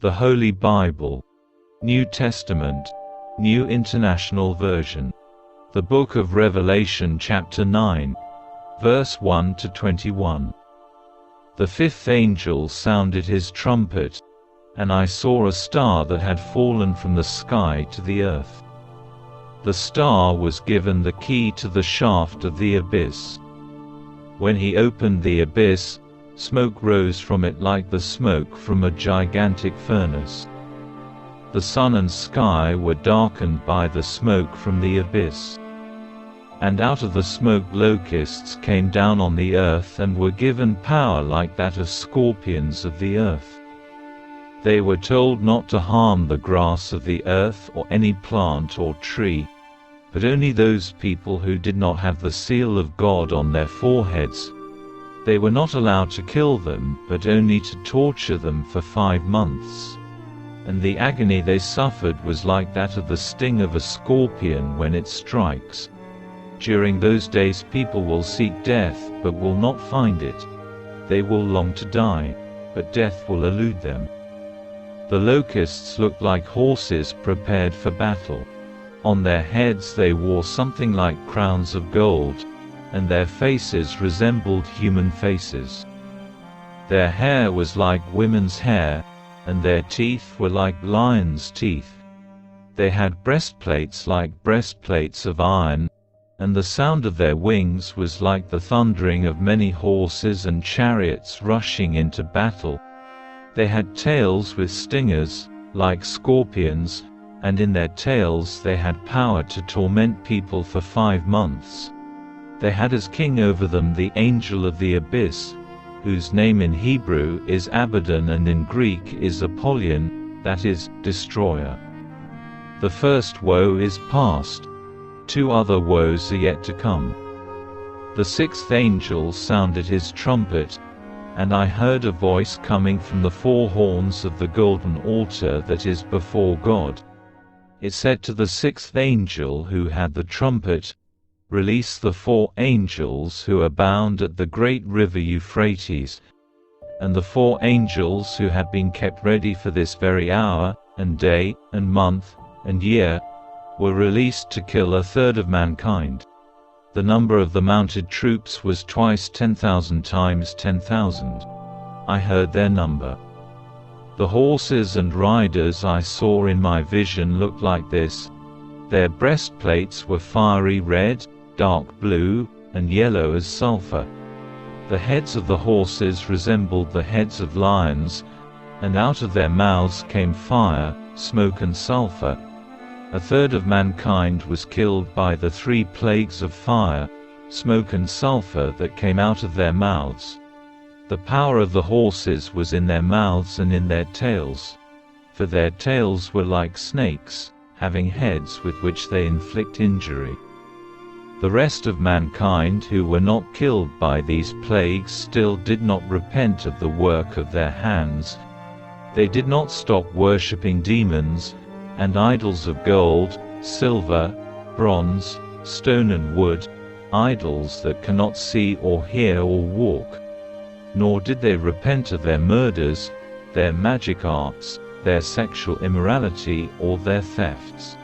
The Holy Bible, New Testament, New International Version. The Book of Revelation, chapter 9, verse 1 to 21. The fifth angel sounded his trumpet, and I saw a star that had fallen from the sky to the earth. The star was given the key to the shaft of the abyss. When he opened the abyss, smoke rose from it like the smoke from a gigantic furnace. The sun and sky were darkened by the smoke from the abyss. And out of the smoke locusts came down on the earth and were given power like that of scorpions of the earth. They were told not to harm the grass of the earth or any plant or tree, but only those people who did not have the seal of God on their foreheads. They were not allowed to kill them, but only to torture them for 5 months. And the agony they suffered was like that of the sting of a scorpion when it strikes. During those days people will seek death, but will not find it. They will long to die, but death will elude them. The locusts looked like horses prepared for battle. On their heads they wore something like crowns of gold, and their faces resembled human faces. Their hair was like women's hair, and their teeth were like lions' teeth. They had breastplates like breastplates of iron, and the sound of their wings was like the thundering of many horses and chariots rushing into battle. They had tails with stingers, like scorpions, and in their tails they had power to torment people for 5 months. They had as king over them the angel of the abyss, whose name in Hebrew is Abaddon and in Greek is Apollyon, that is, destroyer. The first woe is past. 2 other woes are yet to come. The sixth angel sounded his trumpet, and I heard a voice coming from the 4 horns of the golden altar that is before God. It said to the sixth angel who had the trumpet, "Release the 4 angels who are bound at the great river Euphrates." And the 4 angels who had been kept ready for this very hour, and day, and month, and year, were released to kill 1/3 of mankind. The number of the mounted troops was twice 10,000 times 10,000. I heard their number. The horses and riders I saw in my vision looked like this. Their breastplates were fiery red, dark blue, and yellow as sulfur. The heads of the horses resembled the heads of lions, and out of their mouths came fire, smoke and sulfur. 1/3 of mankind was killed by the 3 plagues of fire, smoke and sulfur that came out of their mouths. The power of the horses was in their mouths and in their tails. For their tails were like snakes, having heads with which they inflict injury. The rest of mankind who were not killed by these plagues still did not repent of the work of their hands. They did not stop worshipping demons, and idols of gold, silver, bronze, stone and wood, idols that cannot see or hear or walk. Nor did they repent of their murders, their magic arts, their sexual immorality or their thefts.